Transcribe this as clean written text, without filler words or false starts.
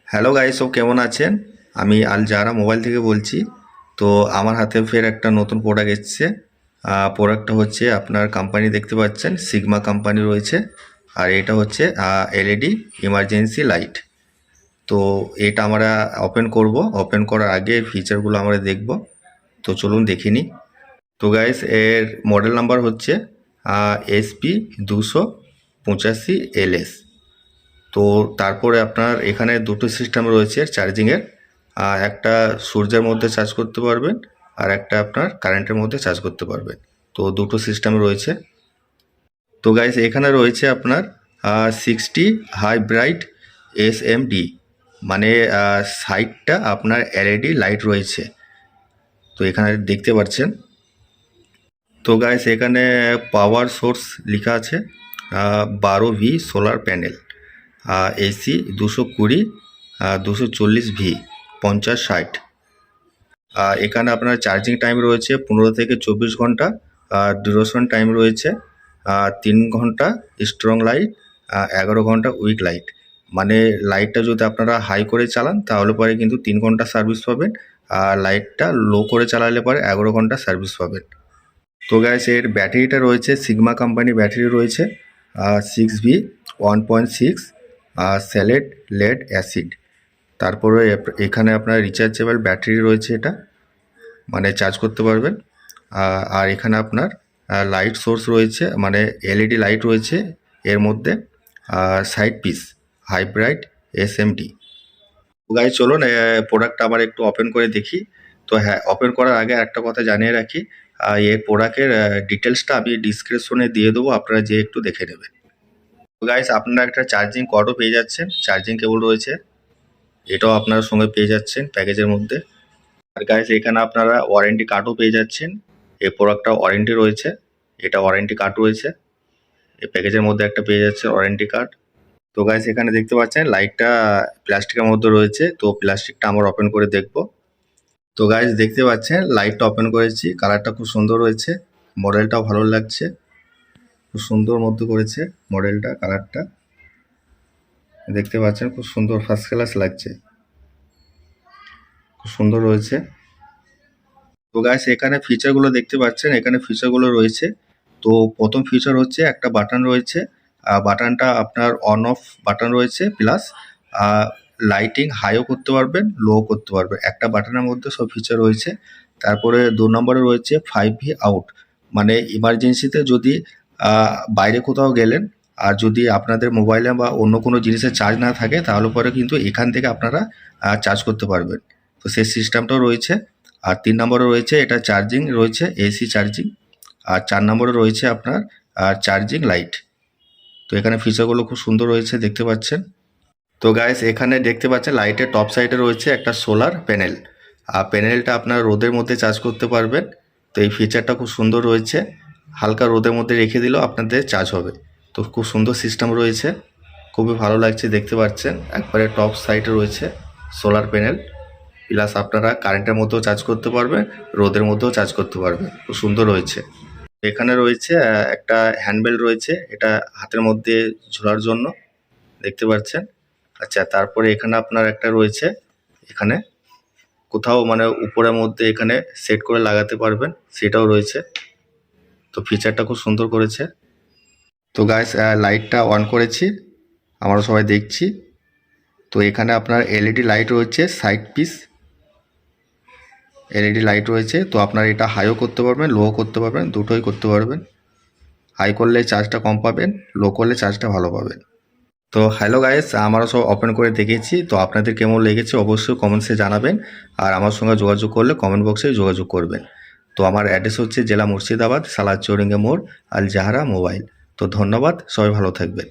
Hello guys, সব কেমন আছেন? আমি আল জাহরা মোবাইল থেকে বলছি। তো আমার হাতে ফের একটা নতুন প্রোডাক্ট এসেছে। প্রোডাক্টটা হচ্ছে আপনার কোম্পানি দেখতে পাচ্ছেন, সিগমা কোম্পানি রয়েছে। আর এটা হচ্ছে এলইডি ইমার্জেন্সি লাইট। তো এটা আমরা ওপেন করব। ওপেন করার আগে ফিচারগুলো আমরা দেখব। তো চলুন দেখে নিই। তো গাইস, এর মডেল নাম্বার হচ্ছে SP285LS। তো তারপরে আপনার এখানে দুটো সিস্টেম রয়েছে চার্জিংয়ের। একটা সূর্যের মধ্যে চার্জ করতে পারবেন, আর একটা আপনার কারেন্টের মধ্যে চার্জ করতে পারবেন। তো দুটো সিস্টেম রয়েছে। তো গাইস, এখানে রয়েছে আপনার 60 হাই ব্রাইট SMD, মানে সাইডটা আপনার এলইডি লাইট রয়েছে। তো এখানে দেখতে পাচ্ছেন। তো গাইস, এখানে পাওয়ার সোর্স লেখা আছে 12V solar panel, AC 220, 240V, 50-60। এখানে আপনার চার্জিং টাইম রয়েছে 15 থেকে 24 ঘন্টা। ডিউরেশন টাইম রয়েছে 3 ঘন্টা স্ট্রং লাইট, 11 ঘন্টা উইক লাইট। মানে লাইটটা যদি আপনারা হাই করে চালান তাহলে পরে কিন্তু 3 ঘন্টা সার্ভিস পাবেন, আর লাইটটা লো করে চালালে পরে 11 ঘন্টা সার্ভিস পাবেন। তো গাইস, এর ব্যাটারিটা রয়েছে সিগমা কোম্পানি ব্যাটারি রয়েছে 6V 1.6 স্যালেট লেড অ্যাসিড। তারপরে এখানে আপনার রিচার্জেবল ব্যাটারি রয়েছে, এটা মানে চার্জ করতে পারবেন। আর এখানে আপনার লাইট সোর্স রয়েছে, মানে এলইডি লাইট রয়েছে এর মধ্যে, side piece high bright SMD। Guys, চলুন প্রোডাক্টটা আবার একটু ওপেন করে দেখি। তো হ্যাঁ, ওপেন করার আগে একটা কথা জানিয়ে রাখি, এই প্রোডাক্টের ডিটেলসটা আমি ডিসক্রিপশনে দিয়ে দেবো, আপনারা যে একটু দেখে নেবেন। তো গাইস, আপনারা একটা চার্জিং কর্ডও পেয়ে যাচ্ছেন, চার্জিং কেবল রয়েছে, এটাও আপনারা সঙ্গে পেয়ে যাচ্ছেন প্যাকেজের মধ্যে। আর গাইস, এখানে আপনারা ওয়ারেন্টি কার্ডও পেয়ে যাচ্ছেন। এই প্রোডাক্টটা ওয়ারেন্টি রয়েছে, এটা ওয়ারেন্টি কার্ড রয়েছে, এই প্যাকেজের মধ্যে একটা পেয়ে যাচ্ছে ওয়ারেন্টি কার্ড। তো গাইস, এখানে দেখতে পাচ্ছেন লাইটটা প্লাস্টিকের মধ্যে রয়েছে। তো প্লাস্টিকটা আমরা ওপেন করে দেখব। তো গাইস, দেখতে পাচ্ছেন লাইটটা ওপেন করেছি, কালারটা খুব সুন্দর রয়েছে, মডেলটাও ভালো লাগছে, খুব সুন্দর মধ্যে করেছে মডেলটা, কালারটা দেখতে পাচ্ছেন খুব সুন্দর, ফার্স্ট ক্লাস লাগছে, খুব সুন্দর রয়েছে। তো গাইস, এখানে ফিচারগুলো দেখতে পাচ্ছেন, এখানে ফিচারগুলো রয়েছে। তো প্রথম ফিচার হচ্ছে একটা বাটন রয়েছে, বাটনটা আপনার অন অফ বাটন রয়েছে, প্লাস লাইটিং হাইও করতে পারবেন, লো করতে পারবেন, একটা বাটনের মধ্যে সব ফিচার রয়েছে। তারপরে 2 নম্বরে রয়েছে 5V আউট, মানে ইমার্জেন্সিতে যদি বাইরে কোথাও গেলেন, আর যদি আপনাদের মোবাইলে বা অন্য কোনো জিনিসে চার্জ না থাকে তাহলে পরে কিন্তু এখান থেকে আপনারা চার্জ করতে পারবেন। তো সেই সিস্টেমটাও রয়েছে। আর 3 নম্বরে রয়েছে এটা চার্জিং রয়েছে, এসি চার্জিং। আর 4 নম্বরে রয়েছে আপনার চার্জিং লাইট। তো এখানে ফিচারগুলো খুব সুন্দর রয়েছে, দেখতে পাচ্ছেন। তো গাইস, এখানে দেখতে পাচ্ছেন লাইটের টপ সাইডে রয়েছে একটা সোলার প্যানেল, আর প্যানেলটা আপনার রোদের মধ্যে চার্জ করতে পারবেন। তো এই ফিচারটা খুব সুন্দর রয়েছে, হালকা রোদের মধ্যে রেখে দিলেও আপনাদের চার্জ হবে। তো খুব সুন্দর সিস্টেম রয়েছে, খুবই ভালো লাগছে, দেখতে পাচ্ছেন একবারে টপ সাইডে রয়েছে সোলার প্যানেল, প্লাস আপনারা কারেন্টের মধ্যেও চার্জ করতে পারবেন, রোদের মধ্যেও চার্জ করতে পারবেন, খুব সুন্দর রয়েছে। এখানে রয়েছে একটা হ্যান্ডবেল রয়েছে, এটা হাতের মধ্যে ঝোলার জন্য, দেখতে পাচ্ছেন। আচ্ছা, তারপরে এখানে আপনার একটা রয়েছে, এখানে কোথাও মানে উপরের মধ্যে এখানে সেট করে লাগাতে পারবেন, সেটাও রয়েছে। তো ফিচারটা খুব সুন্দর করেছে। তো গাইস, লাইটটা অন করেছি, আমরা সবাই দেখছি। তো এখানে আপনার এলইডি লাইট রয়েছে, সাইড পিস এলইডি লাইট রয়েছে। তো আপনারা এটা হাইও করতে পারবেন, লো করতে পারবেন, দুটোই করতে পারবেন। হাই করলে চার্জটা কম পাবেন, লো করলে চার্জটা ভালো পাবেন। তো হ্যালো গাইস, আমরা সব ওপেন করে দেখেছি। তো আপনাদের কেমন লেগেছে অবশ্যই কমেন্টসে জানাবেন, আর আমার সঙ্গে যোগাযোগ করলে কমেন্ট বক্সে যোগাযোগ করবেন। তো আমার অ্যাড্রেস হচ্ছে জেলা মুর্শিদাবাদ, সালাদ চৌরিঙ্গা মোড়, আল জাহরা মোবাইল। তো ধন্যবাদ, সবাই ভালো থাকবেন।